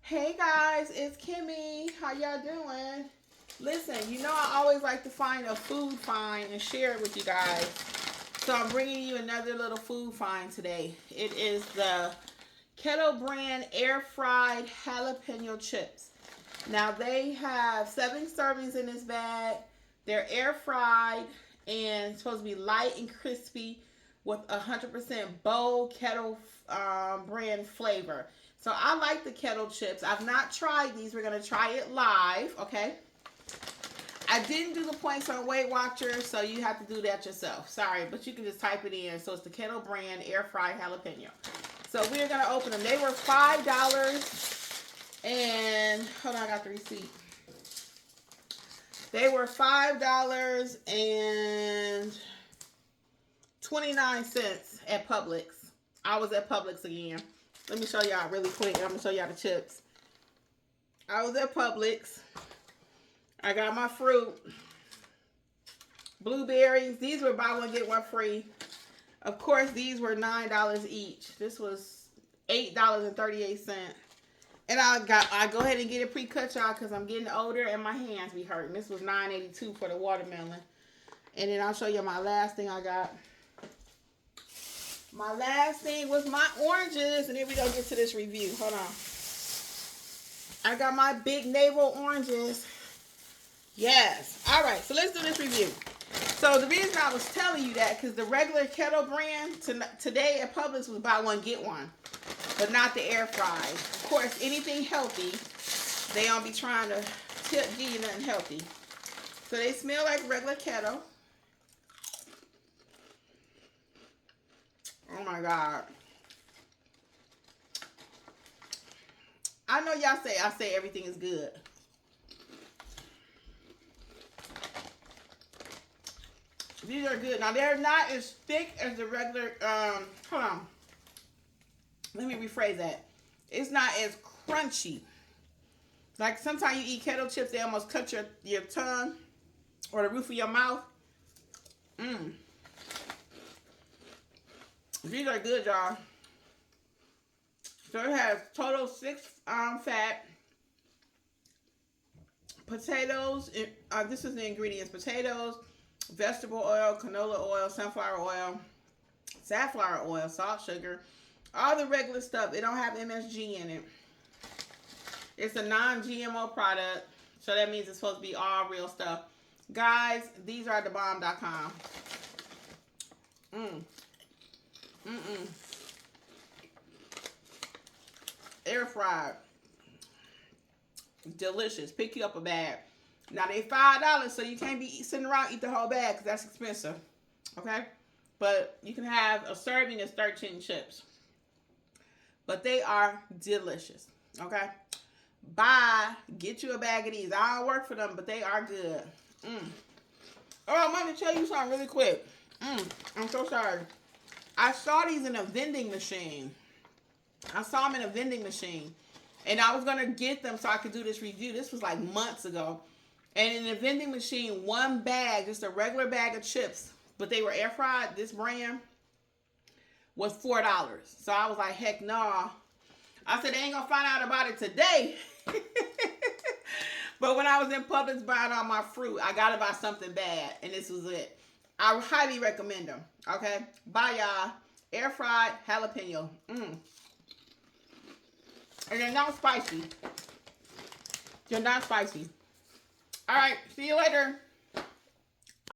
Hey guys, it's Kimmy. How y'all doing? Listen, you know I always like to find a food find and share it with you guys. So I'm bringing you another little food find today. It is the Kettle brand air fried jalapeno chips. Now they have 7 servings in this bag. They're air fried and supposed to be light and crispy with 100% bold Kettle brand flavor. So I like the Kettle chips. I've not tried these. We're going to try it live, okay? I didn't do the points on Weight Watchers, so you have to do that yourself. Sorry, but you can just type it in. So it's the Kettle brand air fried jalapeno. So we're going to open them. They were $5 and, hold on, I got the receipt. They were $5 and 29 cents at Publix. I was at Publix again. Let me show y'all really quick. I'm going to show y'all the chips. I was at Publix. I got my fruit. Blueberries. These were buy one, get one free. Of course, these were $9 each. This was $8.38. And I go ahead and get it pre-cut, y'all, because I'm getting older and my hands be hurting. This was $9.82 for the watermelon. And then I'll show you my last thing I got. My last thing was my oranges. And then we go get to this review. Hold on. I got my big navel oranges. Yes. All right. So let's do this review. So the reason I was telling you that, because the regular Kettle brand today at Publix was buy one, get one. But not the air fried. Of course, anything healthy, they don't be trying to give you nothing healthy. So they smell like regular Kettle. Oh my God. I know y'all say I say everything is good. These are good. Now they're not as thick as the regular, hold on. Let me rephrase that. It's not as crunchy. Like sometimes you eat Kettle chips, they almost cut your tongue or the roof of your mouth. These are good, y'all. So it has total 6 fat. Potatoes, this is the ingredients. Potatoes, vegetable oil, canola oil, sunflower oil, safflower oil, salt, sugar. All the regular stuff. It don't have MSG in it. It's a non-GMO product. So that means it's supposed to be all real stuff. Guys, these are thebomb.com. Air fried. Delicious. Pick you up a bag. Now they $5, so you can't be sitting around eat the whole bag because that's expensive. Okay? But you can have a serving of 13 chips. But they are delicious. Okay? Buy. Get you a bag of these. I don't work for them, but they are good. Oh, I want to tell you something really quick. I'm so sorry. I saw these in a vending machine. I saw them in a vending machine. And I was going to get them so I could do this review. This was like months ago. And in the vending machine, one bag, just a regular bag of chips, but they were air fried, this brand, was $4. So I was like, heck no. I said, they ain't going to find out about it today. But when I was in Publix buying all my fruit, I got to buy something bad. And this was it. I highly recommend them. Okay? Bye, y'all. Air fried jalapeno. And they're not spicy. They're not spicy. All right. See you later.